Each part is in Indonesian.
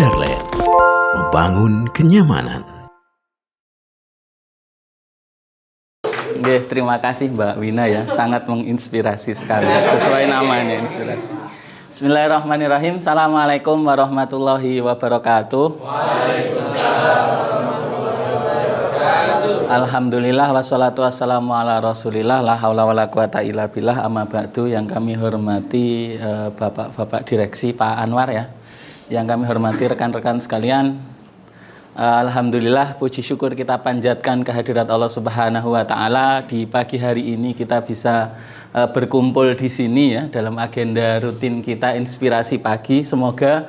Kadarland, membangun kenyamanan. Oke, terima kasih Mbak Wina ya, sangat menginspirasi sekali, sesuai namanya inspirasi. Bismillahirrahmanirrahim. Assalamualaikum warahmatullahi wabarakatuh. Waalaikumsalam warahmatullahi wabarakatuh. Alhamdulillah wassalatu wassalamu ala rasulillah la haula wala quwata illa billah amma ba'du. Yang kami hormati Bapak Direksi Pak Anwar ya, yang kami hormati rekan-rekan sekalian. Alhamdulillah, puji syukur kita panjatkan kehadirat Allah Subhanahu wa Ta'ala. Di pagi hari ini kita bisa berkumpul di sini ya, dalam agenda rutin kita Inspirasi Pagi. Semoga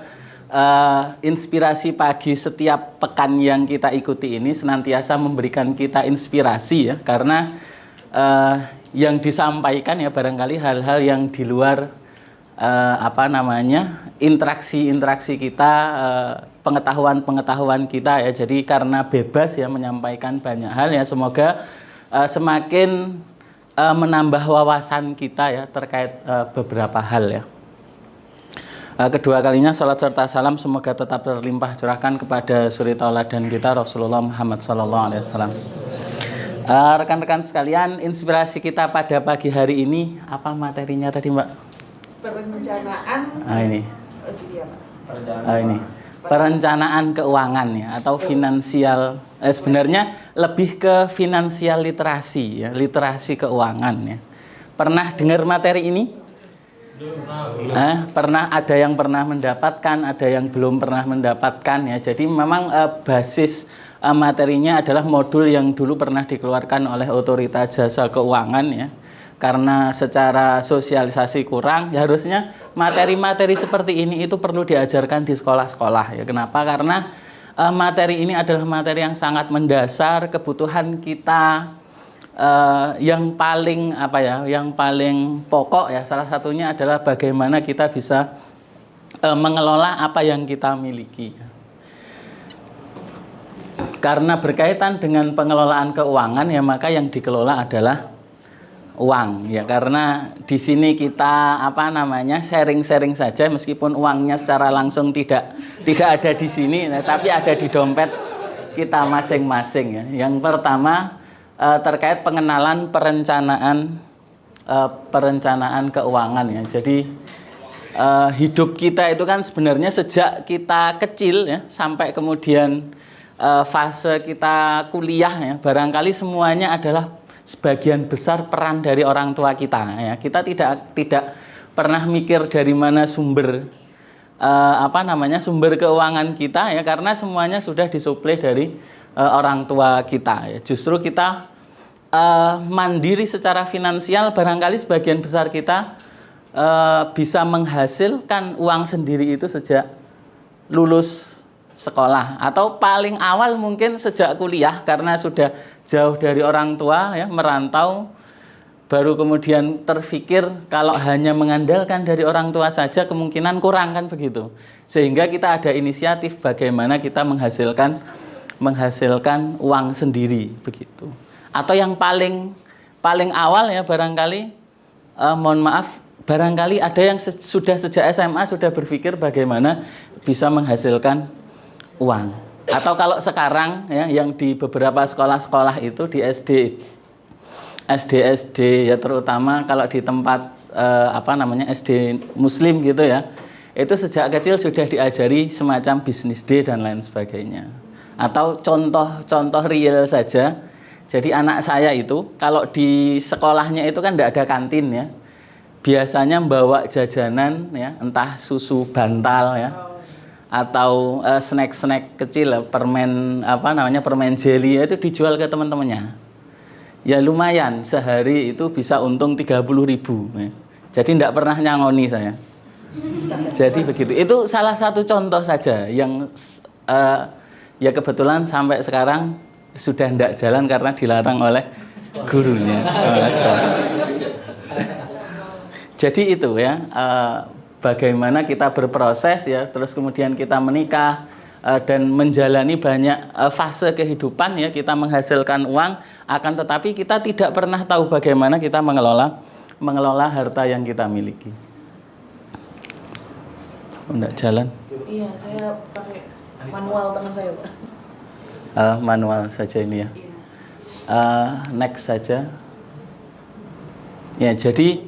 inspirasi pagi setiap pekan yang kita ikuti ini senantiasa memberikan kita inspirasi ya, karena yang disampaikan ya barangkali hal-hal yang di luar interaksi kita, pengetahuan kita ya. Jadi karena bebas ya menyampaikan banyak hal ya, semoga semakin menambah wawasan kita ya terkait beberapa hal ya. Kedua kalinya salat serta salam semoga tetap terlimpah curahkan kepada suri tauladan kita Rasulullah Muhammad SAW. Rekan-rekan sekalian, inspirasi kita pada pagi hari ini apa materinya tadi Mbak? Perencanaan perencanaan keuangan ya, atau finansial, sebenarnya lebih ke finansial literasi ya, literasi keuangan ya. Pernah dengar materi ini? Pernah, ada yang pernah mendapatkan, ada yang belum pernah mendapatkan ya. Jadi memang basis materinya adalah modul yang dulu pernah dikeluarkan oleh Otorita Jasa Keuangan ya. Karena secara sosialisasi kurang, ya harusnya materi-materi seperti ini itu perlu diajarkan di sekolah-sekolah ya. Kenapa? Karena materi ini adalah materi yang sangat mendasar, kebutuhan kita yang paling yang paling pokok ya. Salah satunya adalah bagaimana kita bisa mengelola apa yang kita miliki. Karena berkaitan dengan pengelolaan keuangan ya, maka yang dikelola adalah uang ya, karena di sini kita sharing-sharing saja, meskipun uangnya secara langsung tidak ada di sini, tapi ada di dompet kita masing-masing ya. Yang pertama terkait pengenalan perencanaan keuangan ya. Jadi hidup kita itu kan sebenarnya sejak kita kecil ya sampai kemudian fase kita kuliah ya, barangkali semuanya adalah sebagian besar peran dari orang tua kita ya. Kita tidak pernah mikir dari mana sumber sumber keuangan kita ya, karena semuanya sudah disuplai dari orang tua kita ya. Justru kita mandiri secara finansial, barangkali sebagian besar kita bisa menghasilkan uang sendiri itu sejak lulus sekolah, atau paling awal mungkin sejak kuliah, karena sudah jauh dari orang tua ya, merantau, baru kemudian terfikir kalau hanya mengandalkan dari orang tua saja kemungkinan kurang kan begitu, sehingga kita ada inisiatif bagaimana kita menghasilkan uang sendiri begitu. Atau yang paling awal ya barangkali barangkali ada yang sudah sejak SMA sudah berpikir bagaimana bisa menghasilkan uang. Atau kalau sekarang ya, yang di beberapa sekolah-sekolah itu di SD ya, terutama kalau di tempat SD Muslim gitu ya, itu sejak kecil sudah diajari semacam bisnis day dan lain sebagainya. Atau contoh real saja. Jadi anak saya itu kalau di sekolahnya itu kan tidak ada kantin ya, biasanya membawa jajanan ya, entah susu bantal ya, atau snack-snack kecil, permen permen jelly itu dijual ke teman-temannya. Ya lumayan, sehari itu bisa untung 30.000 ya. Jadi tidak pernah nyangoni saya. Jadi begitu. Itu salah satu contoh saja yang ya kebetulan sampai sekarang sudah tidak jalan karena dilarang oleh gurunya. Jadi itu ya, bagaimana kita berproses ya, terus kemudian kita menikah dan menjalani banyak fase kehidupan ya, kita menghasilkan uang, akan tetapi kita tidak pernah tahu bagaimana kita mengelola harta yang kita miliki. Enggak jalan? Iya, saya pakai manual tangan saya, Pak. Manual saja ini ya. Next saja. Ya, jadi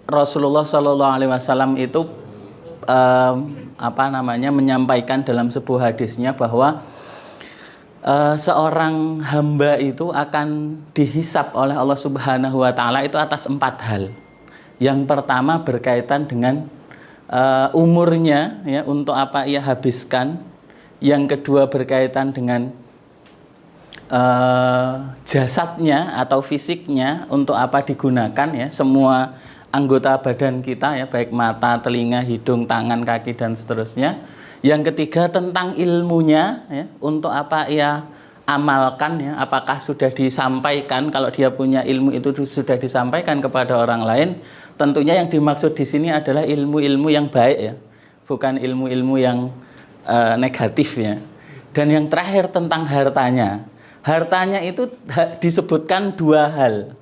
Rasulullah Shallallahu Alaihi Wasallam itu menyampaikan dalam sebuah hadisnya bahwa seorang hamba itu akan dihisap oleh Allah Subhanahu Wa Taala itu atas 4 hal. Yang pertama berkaitan dengan umurnya, ya, untuk apa ia habiskan. Yang kedua berkaitan dengan jasadnya atau fisiknya, untuk apa digunakan, ya, semua anggota badan kita, ya, baik mata, telinga, hidung, tangan, kaki dan seterusnya. Yang ketiga tentang ilmunya, ya, untuk apa ia amalkan, ya, apakah sudah disampaikan, kalau dia punya ilmu itu sudah disampaikan kepada orang lain. Tentunya yang dimaksud di sini adalah ilmu-ilmu yang baik, ya, bukan ilmu-ilmu yang negatif, ya. Dan yang terakhir tentang hartanya. Hartanya itu disebutkan 2 hal.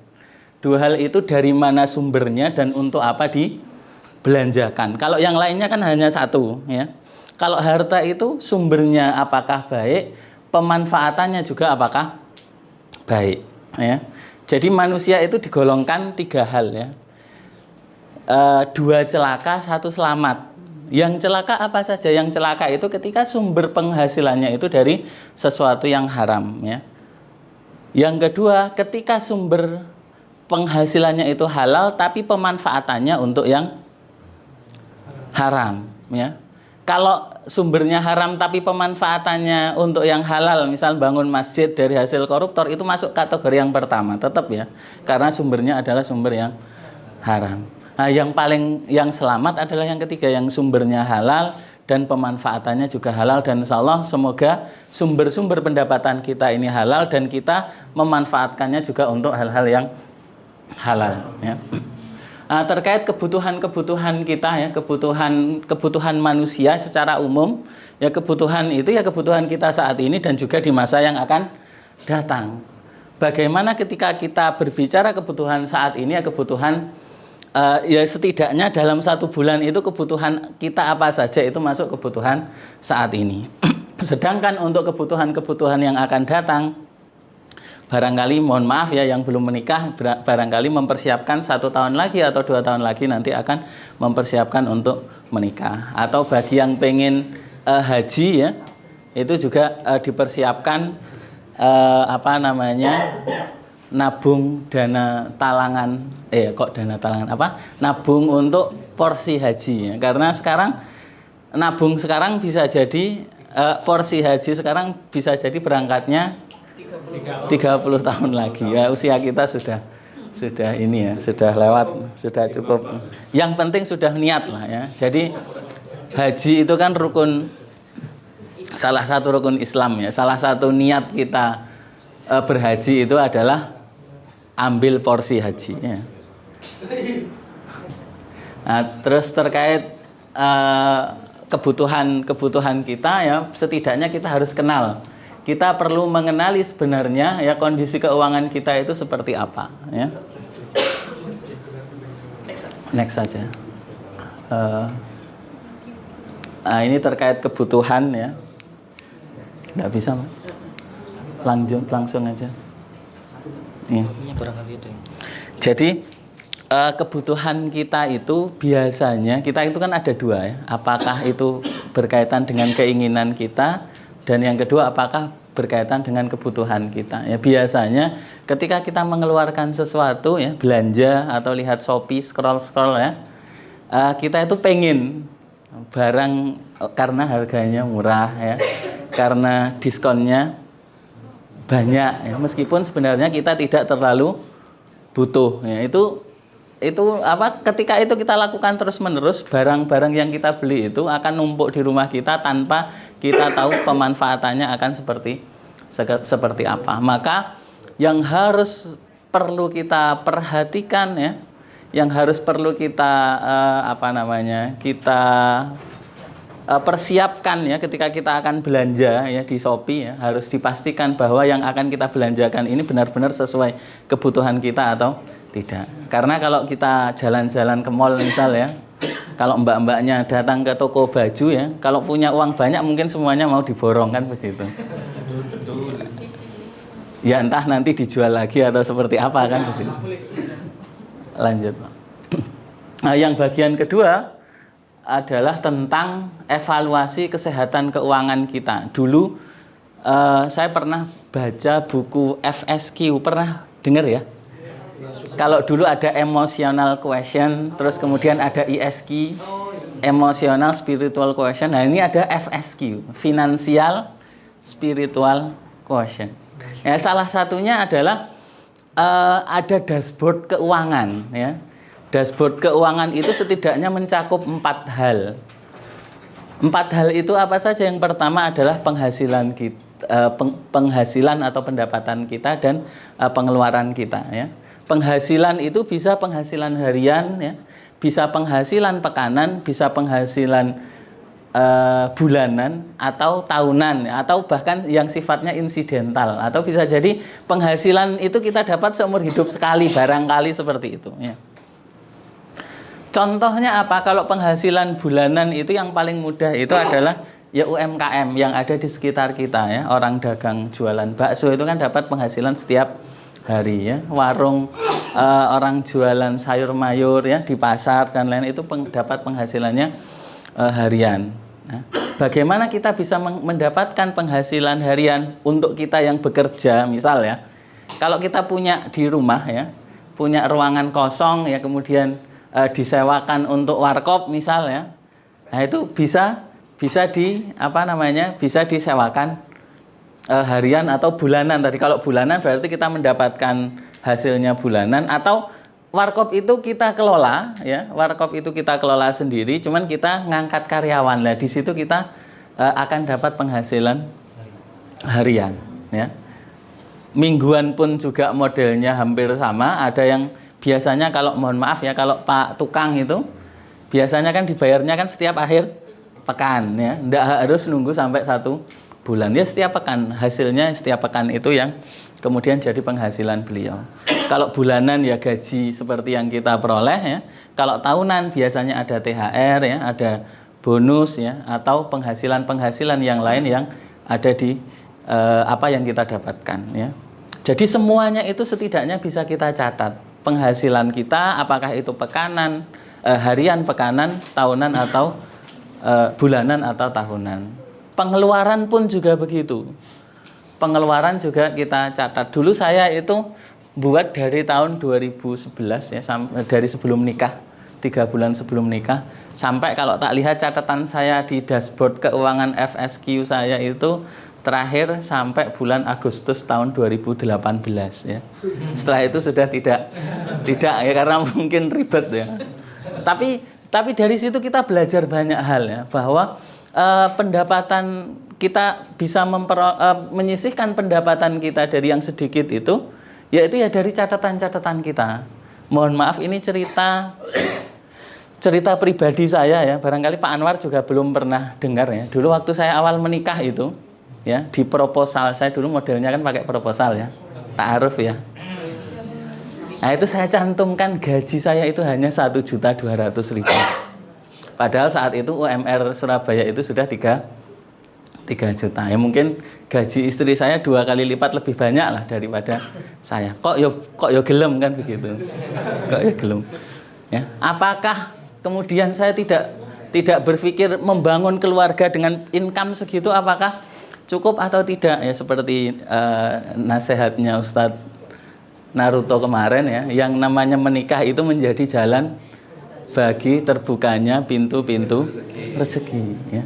2 hal itu dari mana sumbernya dan untuk apa dibelanjakan. Kalau yang lainnya kan hanya 1, ya. Kalau harta itu sumbernya apakah baik, pemanfaatannya juga apakah baik, ya. Jadi manusia itu digolongkan 3 hal, ya. 2 celaka, 1 selamat. Yang celaka apa saja? Yang celaka itu ketika sumber penghasilannya itu dari sesuatu yang haram, ya. Yang kedua, ketika sumber penghasilannya itu halal tapi pemanfaatannya untuk yang haram, ya. Kalau sumbernya haram tapi pemanfaatannya untuk yang halal, misal bangun masjid dari hasil koruptor, itu masuk kategori yang pertama, tetap, ya, karena sumbernya adalah sumber yang haram. Nah, yang selamat adalah yang ketiga, yang sumbernya halal dan pemanfaatannya juga halal. Dan insya Allah semoga sumber-sumber pendapatan kita ini halal dan kita memanfaatkannya juga untuk hal-hal yang halal, ya. Nah, terkait kebutuhan kita, ya, kebutuhan manusia secara umum, ya, kebutuhan itu ya kebutuhan kita saat ini dan juga di masa yang akan datang. Bagaimana ketika kita berbicara kebutuhan saat ini, ya, kebutuhan ya setidaknya dalam 1 bulan itu kebutuhan kita apa saja itu masuk kebutuhan saat ini. Sedangkan untuk kebutuhan-kebutuhan yang akan datang, barangkali mohon maaf, ya, yang belum menikah barangkali mempersiapkan 1 tahun lagi atau 2 tahun lagi nanti akan mempersiapkan untuk menikah. Atau bagi yang pengen haji, ya, itu juga dipersiapkan nabung dana talangan, nabung untuk porsi haji, ya. Karena sekarang nabung sekarang bisa jadi porsi haji sekarang bisa jadi berangkatnya 30 tahun lagi, ya. Usia kita sudah ini, ya, sudah lewat, sudah cukup. Yang penting sudah niat lah, ya. Jadi haji itu kan salah satu rukun Islam, ya. Salah satu niat kita berhaji itu adalah ambil porsi haji, ya. Nah, terus terkait kebutuhan kita, ya, setidaknya kita harus kenal. Kita perlu mengenali sebenarnya, ya, kondisi keuangan kita itu seperti apa, ya. Next saja. Ini terkait kebutuhan, ya. Nggak bisa, Pak. Langsung aja. Ya. Jadi kebutuhan kita itu biasanya kita itu kan ada 2, ya. Apakah itu berkaitan dengan keinginan kita, dan yang kedua apakah berkaitan dengan kebutuhan kita, ya. Biasanya ketika kita mengeluarkan sesuatu, ya, belanja atau lihat Shopee, scroll, ya, kita itu pengen barang karena harganya murah, ya, karena diskonnya banyak, ya, meskipun sebenarnya kita tidak terlalu butuh, ya. Itu ketika itu kita lakukan terus-menerus, barang-barang yang kita beli itu akan numpuk di rumah kita tanpa kita tahu pemanfaatannya akan seperti apa. Maka yang perlu kita perhatikan, ya, yang harus perlu kita kita persiapkan, ya, ketika kita akan belanja, ya, di Shopee, ya, harus dipastikan bahwa yang akan kita belanjakan ini benar-benar sesuai kebutuhan kita atau tidak. Karena kalau kita jalan-jalan ke mall misal, ya, Kalau mbak-mbaknya datang ke toko baju ya, kalau punya uang banyak mungkin semuanya mau diborong kan begitu. Ya entah nanti dijual lagi atau seperti apa kan begitu. Lanjut. Nah, yang bagian kedua adalah tentang evaluasi kesehatan keuangan kita. Dulu saya pernah baca buku FSQ, pernah dengar ya? Kalau dulu ada emotional question, terus kemudian ada ISQ, emotional spiritual question. Nah, ini ada FSQ, financial spiritual question. Ya, salah satunya adalah ada dashboard keuangan ya. Dashboard keuangan itu setidaknya mencakup 4 hal. 4 hal itu apa saja? Yang pertama adalah penghasilan kita, penghasilan atau pendapatan kita dan pengeluaran kita ya. Penghasilan itu bisa penghasilan harian ya, bisa penghasilan pekanan, bisa penghasilan bulanan atau tahunan atau bahkan yang sifatnya insidental, atau bisa jadi penghasilan itu kita dapat seumur hidup sekali, barangkali seperti itu ya. Contohnya apa? Kalau penghasilan bulanan itu yang paling mudah itu adalah ya UMKM yang ada di sekitar kita ya. Orang dagang jualan bakso itu kan dapat penghasilan setiap hari ya. Warung orang jualan sayur mayur ya di pasar dan lain itu dapat penghasilannya harian. Nah, bagaimana kita bisa mendapatkan penghasilan harian untuk kita yang bekerja misal ya. Kalau kita punya di rumah ya, punya ruangan kosong ya, kemudian disewakan untuk warkop misal ya. Nah, itu bisa disewakan harian atau bulanan. Tadi kalau bulanan berarti kita mendapatkan hasilnya bulanan, atau warkop itu kita kelola ya, warkop itu kita kelola sendiri, cuman kita ngangkat karyawan. Lah di situ kita akan dapat penghasilan harian ya. Mingguan pun juga modelnya hampir sama. Ada yang biasanya kalau mohon maaf ya, kalau Pak tukang itu biasanya kan dibayarnya kan setiap akhir pekan ya. Nggak harus nunggu sampai 1 bulan. Ya setiap pekan, hasilnya setiap pekan itu yang kemudian jadi penghasilan beliau. Kalau bulanan ya gaji seperti yang kita peroleh ya. Kalau tahunan biasanya ada THR ya, ada bonus ya, atau penghasilan-penghasilan yang lain yang ada di apa yang kita dapatkan ya. Jadi semuanya itu setidaknya bisa kita catat. Penghasilan kita apakah itu pekanan, harian, pekanan, tahunan atau bulanan atau tahunan. Pengeluaran pun juga begitu. Pengeluaran juga kita catat. Dulu saya itu buat dari tahun 2011 ya, dari sebelum nikah, 3 bulan sebelum nikah, sampai kalau tak lihat catatan saya di dashboard keuangan FSQ saya itu terakhir sampai bulan Agustus tahun 2018 ya. Setelah itu sudah tidak ya, karena mungkin ribet ya. Tapi dari situ kita belajar banyak hal ya, bahwa pendapatan kita bisa menyisihkan pendapatan kita dari yang sedikit itu, yaitu ya dari catatan-catatan kita. Mohon maaf, ini cerita pribadi saya ya. Barangkali Pak Anwar juga belum pernah dengar ya. Dulu waktu saya awal menikah itu ya, di proposal saya dulu modelnya kan pakai proposal ya, ta'aruf ya. Nah itu saya cantumkan gaji saya itu hanya 1.200.000. Padahal saat itu UMR Surabaya itu sudah 3 juta. Ya mungkin gaji istri saya 2 kali lipat lebih banyak lah daripada saya. Kok yo gelem kan begitu. Kok yo gelem. Ya, apakah kemudian saya tidak berpikir membangun keluarga dengan income segitu, apakah cukup atau tidak ya, seperti nasihatnya Ustadz Naruto kemarin ya, yang namanya menikah itu menjadi jalan bagi terbukanya pintu-pintu rezeki ya.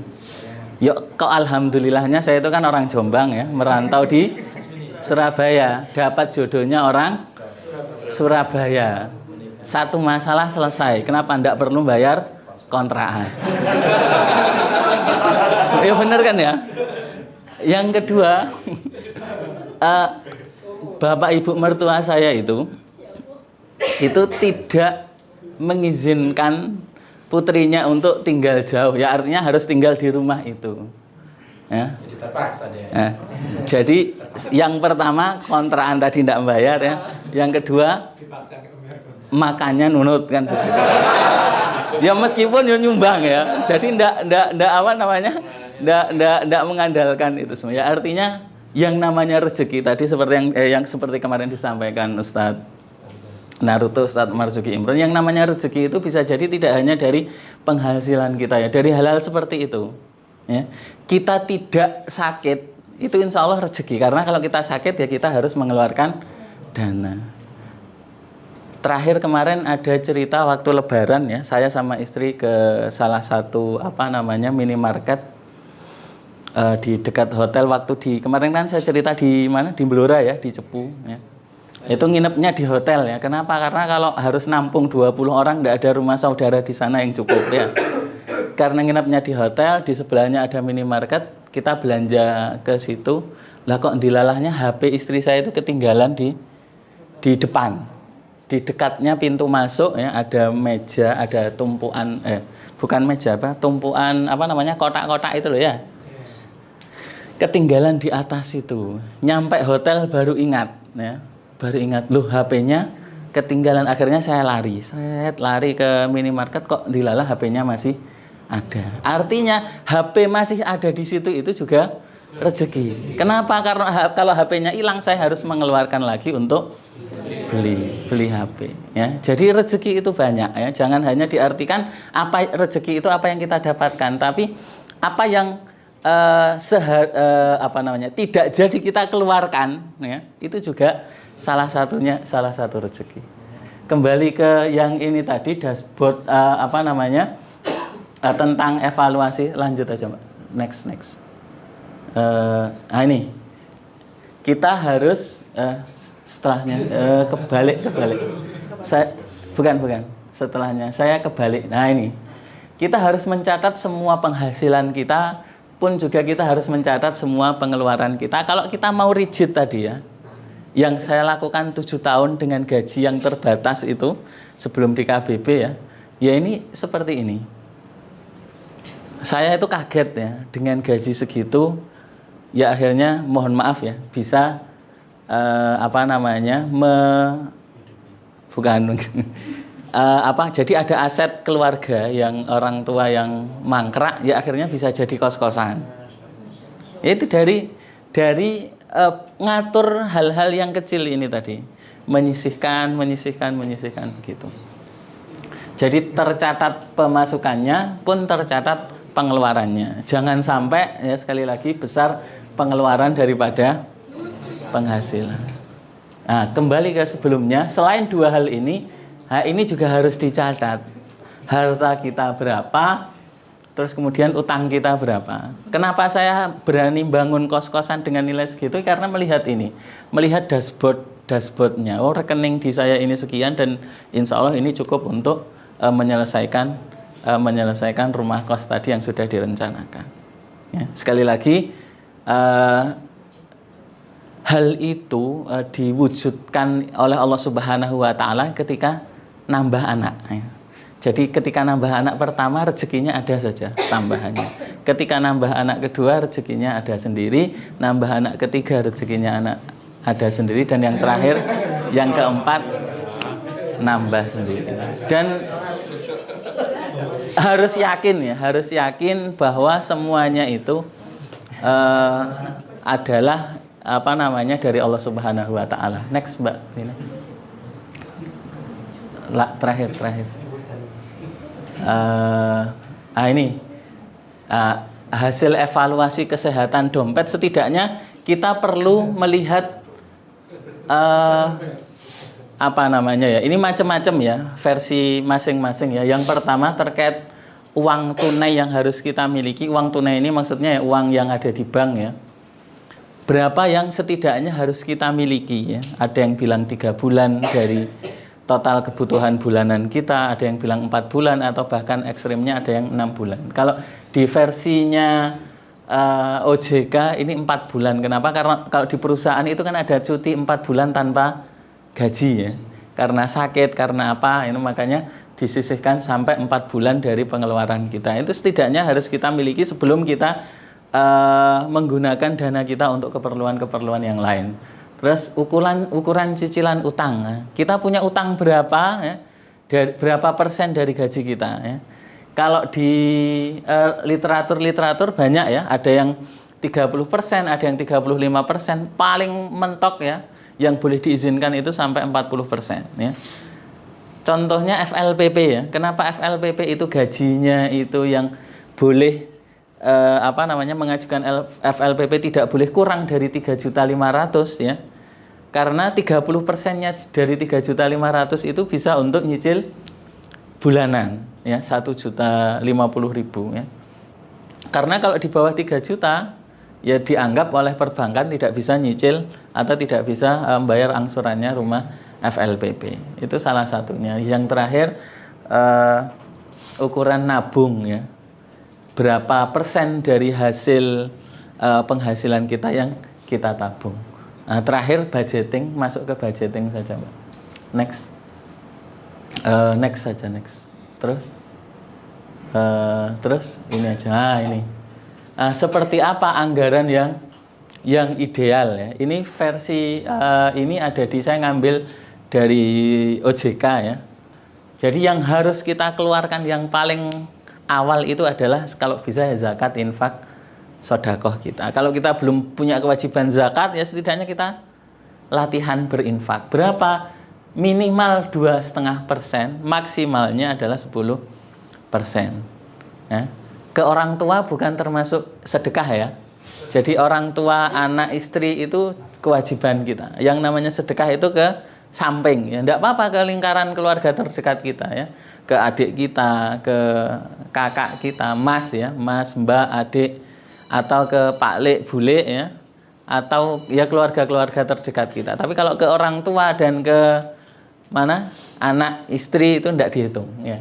Yuk, kok alhamdulillahnya saya itu kan orang Jombang ya, merantau di Surabaya, dapat jodohnya orang Surabaya. Satu masalah selesai, kenapa enggak perlu bayar kontrakan? Ya bener kan ya? Yang kedua, bapak ibu mertua saya itu tidak mengizinkan putrinya untuk tinggal jauh. Ya artinya harus tinggal di rumah itu. Ya. Jadi terpaksa dia. Ya. Jadi yang pertama kontrakan tadi tidak bayar ya. Yang kedua makannya nunut kan begitu. Ya meskipun ya nyumbang ya. Jadi ndak apa namanya? Ndak mengandalkan itu semua. Ya artinya yang namanya rezeki tadi seperti yang seperti kemarin disampaikan Ustadz Naruto, Ustadz Marzuki Imron, yang namanya rezeki itu bisa jadi tidak hanya dari penghasilan kita ya, dari hal-hal seperti itu. Ya. Kita tidak sakit, itu insya Allah rezeki. Karena kalau kita sakit ya kita harus mengeluarkan dana. Terakhir kemarin ada cerita waktu Lebaran ya, saya sama istri ke salah satu minimarket di dekat hotel. Waktu kemarin kan saya cerita di mana, di Blora ya, di Cepu ya. Itu nginepnya di hotel ya. Kenapa? Karena kalau harus nampung 20 orang tidak ada rumah saudara di sana yang cukup ya. Karena nginepnya di hotel, di sebelahnya ada minimarket, kita belanja ke situ. Lah kok dilalahnya HP istri saya itu ketinggalan di depan. Di dekatnya pintu masuk ya, ada meja, ada tumpuan bukan meja tumpuan kotak-kotak itu loh ya. Ketinggalan di atas itu. Nyampe hotel baru ingat ya. Baru ingat, loh HP-nya ketinggalan. Akhirnya saya lari ke minimarket, kok dilalah HP-nya masih ada. Artinya HP masih ada di situ itu juga rezeki. Kenapa? Karena kalau HP-nya hilang saya harus mengeluarkan lagi untuk beli HP ya. Jadi rezeki itu banyak ya. Jangan hanya diartikan rezeki itu apa yang kita dapatkan, tapi apa yang tidak jadi kita keluarkan ya, itu juga salah satu rezeki. Kembali ke yang ini tadi, dashboard tentang evaluasi. Lanjut aja Mbak, next. Ini kita harus setelahnya kebalik. Saya bukan setelahnya saya kebalik. Nah ini kita harus mencatat semua penghasilan kita, pun juga kita harus mencatat semua pengeluaran kita. Kalau kita mau rigid tadi ya, yang saya lakukan 7 tahun dengan gaji yang terbatas itu sebelum di KBB ya ini seperti ini. Saya itu kaget ya dengan gaji segitu, ya akhirnya mohon maaf ya bisa jadi ada aset keluarga yang orang tua yang mangkrak, ya akhirnya bisa jadi kos-kosan. Itu dari ngatur hal-hal yang kecil ini tadi, menyisihkan begitu. Jadi tercatat pemasukannya pun tercatat pengeluarannya. Jangan sampai ya, sekali lagi, besar pengeluaran daripada penghasilan. Nah, kembali ke sebelumnya, selain dua hal ini juga harus dicatat. Harta kita berapa, terus kemudian utang kita berapa. Kenapa saya berani bangun kos-kosan dengan nilai segitu? Karena melihat dashboardnya. Oh, rekening di saya ini sekian, dan insya Allah ini cukup untuk menyelesaikan rumah kos tadi yang sudah direncanakan. Ya, sekali lagi, hal itu diwujudkan oleh Allah Subhanahu wa Ta'ala ketika nambah anak. Ya. Jadi ketika nambah anak pertama rezekinya ada saja tambahannya. Ketika nambah anak kedua rezekinya ada sendiri, nambah anak ketiga rezekinya ada sendiri, dan yang terakhir, yang keempat, nambah sendiri. Dan harus yakin bahwa semuanya itu adalah dari Allah Subhanahu wa Ta'ala. Next Mbak Nina. Terakhir. Hasil evaluasi kesehatan dompet, setidaknya kita perlu melihat ini macam-macam ya, versi masing-masing ya. Yang pertama terkait uang tunai yang harus kita miliki. Uang tunai ini maksudnya ya, uang yang ada di bank ya. Berapa yang setidaknya harus kita miliki ya. Ada yang bilang 3 bulan dari total kebutuhan bulanan kita, ada yang bilang 4 bulan, atau bahkan ekstrimnya ada yang 6 bulan. Kalau di versinya OJK ini 4 bulan. Kenapa? Karena kalau di perusahaan itu kan ada cuti 4 bulan tanpa gaji ya. Karena sakit, karena apa, ini makanya disisihkan sampai 4 bulan dari pengeluaran kita. Itu setidaknya harus kita miliki sebelum kita menggunakan dana kita untuk keperluan-keperluan yang lain. Terus ukuran cicilan utang. Kita punya utang berapa ya? berapa persen dari gaji kita ya. Kalau di literatur banyak ya, ada yang 30%, ada yang 35%, paling mentok ya, yang boleh diizinkan itu sampai 40% ya. Contohnya FLPP ya. Kenapa FLPP itu gajinya itu yang boleh mengajukan FLPP tidak boleh kurang dari 3.500.000 ya. Karena 30%-nya dari 3.500.000 itu bisa untuk nyicil bulanan ya, 1.050.000 ya. Karena kalau di bawah 3 juta ya dianggap oleh perbankan tidak bisa nyicil atau tidak bisa membayar angsurannya rumah FLPP. Itu salah satunya. Yang terakhir ukuran nabung ya. Berapa persen dari hasil penghasilan kita yang kita tabung. Nah, terakhir budgeting, masuk ke budgeting saja, Mbak. Next. Next saja, next. Terus ini aja. Nah, ini. Seperti apa anggaran yang ideal ya? Ini versi ini ada saya ngambil dari OJK ya. Jadi yang harus kita keluarkan yang paling awal itu adalah kalau bisa ya zakat, infak, sedekah kita. Kalau kita belum punya kewajiban zakat ya setidaknya kita latihan berinfak. Berapa? Minimal 2,5%, maksimalnya adalah 10%. Ya. Ke orang tua bukan termasuk sedekah ya. Jadi orang tua, anak, istri itu kewajiban kita. Yang namanya sedekah itu ke samping ya. Enggak apa-apa ke lingkaran keluarga terdekat kita ya. Ke adik kita, ke kakak kita, mas ya, mas, mbak, adik, atau ke pak lek, bule ya. Atau ya keluarga-keluarga terdekat kita. Tapi kalau ke orang tua dan ke mana? Anak, istri itu enggak dihitung ya.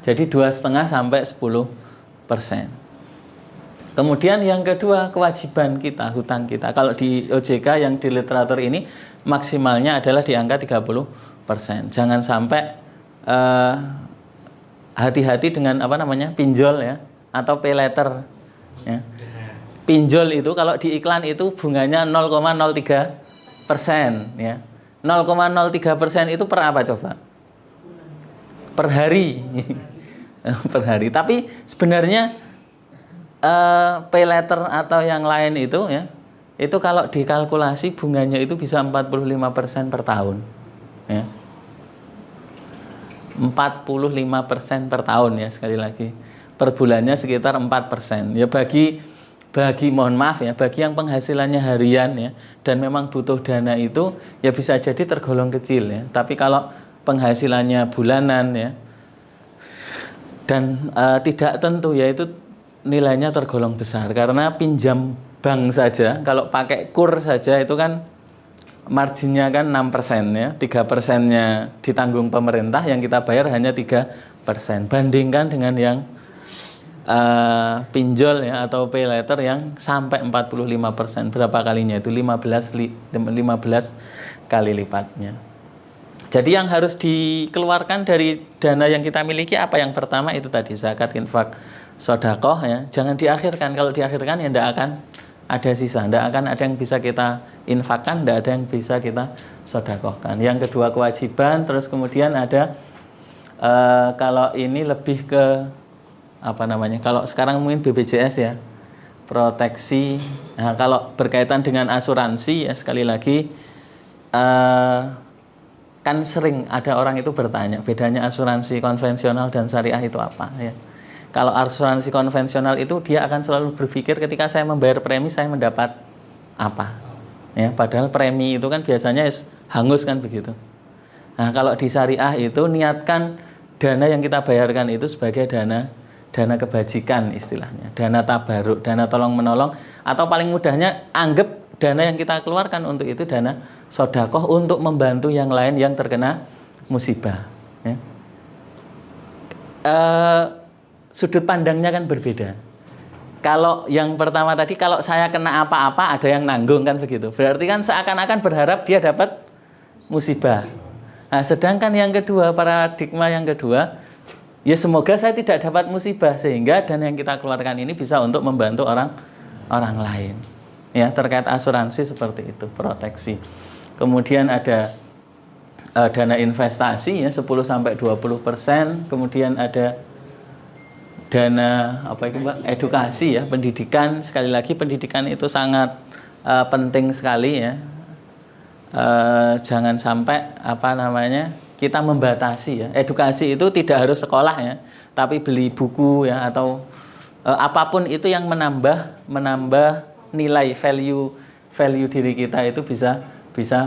Jadi 2,5 sampai 10%. Kemudian yang kedua kewajiban kita, hutang kita. Kalau di OJK yang di literatur ini maksimalnya adalah di angka 30%. Jangan sampai hati-hati dengan pinjol ya atau pay letter ya. Pinjol itu kalau di iklan itu bunganya 0,03% ya. 0,03% itu per apa coba? Per hari. Per hari. Tapi sebenarnya pay letter atau yang lain itu ya, itu kalau dikalkulasi bunganya itu bisa 45% per tahun ya. 45% per tahun ya, sekali lagi. Per bulannya sekitar 4%. Ya bagi mohon maaf ya, bagi yang penghasilannya harian ya dan memang butuh dana itu ya bisa jadi tergolong kecil ya. Tapi kalau penghasilannya bulanan ya dan tidak tentu ya itu nilainya tergolong besar karena pinjam bank saja kalau pakai kur saja itu kan marginnya kan 6% ya, 3%-nya ditanggung pemerintah, yang kita bayar hanya 3%. Bandingkan dengan yang pinjol ya atau pay letter yang sampai 45%. Berapa kalinya itu? 15 kali lipatnya. Jadi yang harus dikeluarkan dari dana yang kita miliki apa? Yang pertama itu tadi zakat, infak, sedekah ya. Jangan diakhirkan. Kalau diakhirkan ya tidak akan ada sisa, tidak akan ada yang bisa kita infakkan, tidak ada yang bisa kita sedekahkan. Yang kedua kewajiban, terus kemudian ada kalau ini lebih ke kalau sekarang mungkin BPJS ya, proteksi. Nah, kalau berkaitan dengan asuransi ya sekali lagi kan sering ada orang itu bertanya bedanya asuransi konvensional dan syariah itu apa ya. Kalau asuransi konvensional itu dia akan selalu berpikir ketika saya membayar premi saya mendapat apa ya, padahal premi itu kan biasanya hangus kan begitu. Nah, kalau di syariah itu niatkan dana yang kita bayarkan itu sebagai dana kebajikan istilahnya, dana tabaruk, dana tolong menolong, atau paling mudahnya anggap dana yang kita keluarkan untuk itu dana sedekah untuk membantu yang lain yang terkena musibah ya. Sudut pandangnya kan berbeda. Kalau yang pertama tadi kalau saya kena apa-apa ada yang nanggung kan begitu, berarti kan seakan-akan berharap dia dapat musibah. Nah, sedangkan yang kedua, paradigma yang kedua, ya semoga saya tidak dapat musibah sehingga dana yang kita keluarkan ini bisa untuk membantu orang lain. Ya, terkait asuransi seperti itu, proteksi. Kemudian ada dana investasi ya 10-20%, kemudian ada dana apa itu Mbak, edukasi ya, pendidikan. Sekali lagi pendidikan itu sangat penting sekali ya. Jangan sampai kita membatasi ya. Edukasi itu tidak harus sekolah ya, tapi beli buku ya, atau apapun itu yang menambah nilai value diri kita itu bisa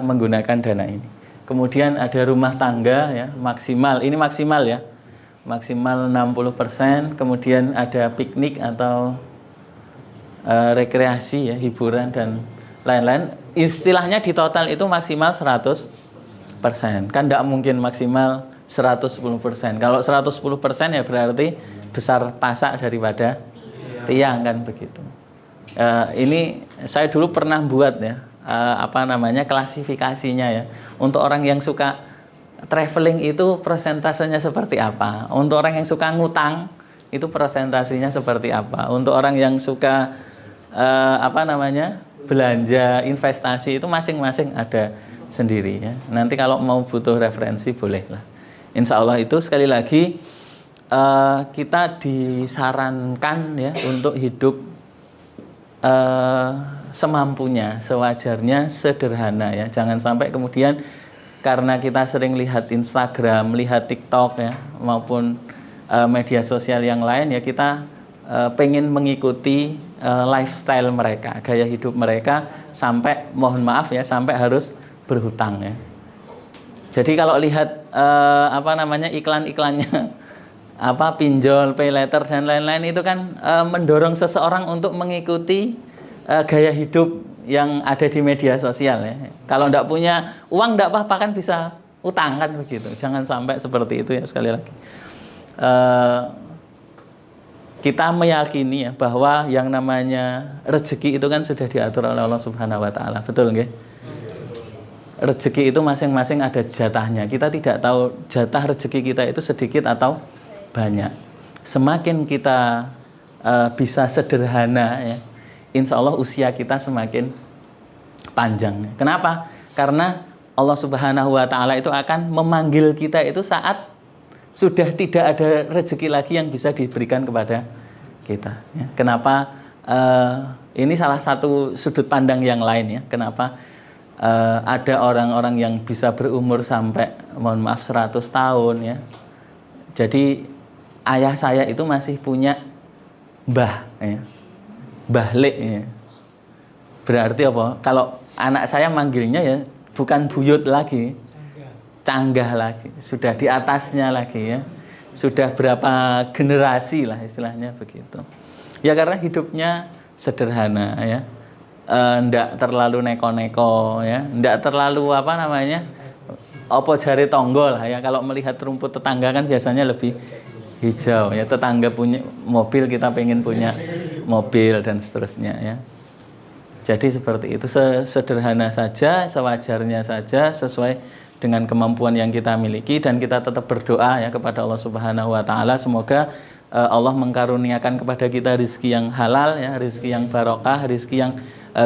menggunakan dana ini. Kemudian ada rumah tangga ya, maksimal 60%. Kemudian ada piknik atau rekreasi ya, hiburan dan lain-lain. Istilahnya di total itu maksimal 100%. Kan tidak mungkin maksimal 110%. Kalau 110% ya berarti besar pasak daripada tiang, kan begitu. Ini saya dulu pernah buat ya, klasifikasinya ya. Untuk orang yang suka traveling itu persentasenya seperti apa? Untuk orang yang suka ngutang itu presentasinya seperti apa? Untuk orang yang suka belanja investasi itu masing-masing ada sendiri ya. Nanti kalau mau butuh referensi boleh lah. Insya Allah itu sekali lagi kita disarankan ya untuk hidup semampunya, sewajarnya, sederhana ya. Jangan sampai kemudian karena kita sering lihat Instagram, lihat TikTok ya, maupun media sosial yang lain ya, kita pengen mengikuti lifestyle mereka, gaya hidup mereka, sampai mohon maaf ya, sampai harus berhutang ya. Jadi kalau lihat iklan-iklannya pinjol, pay later dan lain-lain itu kan mendorong seseorang untuk mengikuti gaya hidup yang ada di media sosial ya. Kalau tidak punya uang tidak apa-apa, kan bisa utang, kan begitu. Jangan sampai seperti itu ya. Sekali lagi kita meyakini ya bahwa yang namanya rezeki itu kan sudah diatur oleh Allah Subhanahu wa taala. Betul nggih? Rezeki itu masing-masing ada jatahnya. Kita tidak tahu jatah rezeki kita itu sedikit atau banyak. Semakin kita bisa sederhana ya, insya Allah usia kita semakin panjang. Kenapa? Karena Allah Subhanahu wa taala itu akan memanggil kita itu saat sudah tidak ada rezeki lagi yang bisa diberikan kepada kita ya. Kenapa? Ini salah satu sudut pandang yang lain ya. Kenapa ada orang-orang yang bisa berumur sampai mohon maaf 100 tahun ya. Jadi ayah saya itu masih punya mbah ya. Mbah Lek ya. Berarti apa? Kalau anak saya manggilnya ya bukan buyut lagi, canggah lagi, sudah di atasnya lagi ya. Sudah berapa generasi lah istilahnya begitu. Ya karena hidupnya sederhana ya. Ndak terlalu neko-neko ya, ndak terlalu opo jari tonggo lah ya. Kalau melihat rumput tetangga kan biasanya lebih hijau ya. Tetangga punya mobil, kita pengen punya mobil dan seterusnya ya. Jadi seperti itu, sederhana saja, sewajarnya saja, sesuai dengan kemampuan yang kita miliki, dan kita tetap berdoa ya kepada Allah Subhanahu wa taala, semoga Allah mengkaruniakan kepada kita rezeki yang halal ya, rezeki yang barokah, rezeki yang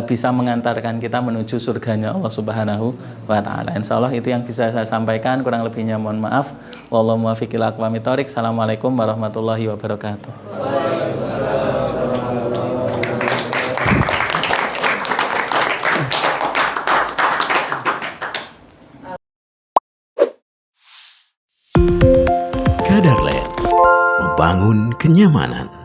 bisa mengantarkan kita menuju surganya Allah Subhanahu wa taala. Insyaallah itu yang bisa saya sampaikan, kurang lebihnya mohon maaf. Wallahu muwaffiq ila aqwamit thoriq. Assalamualaikum warahmatullahi wabarakatuh. Kadarland, membangun kenyamanan.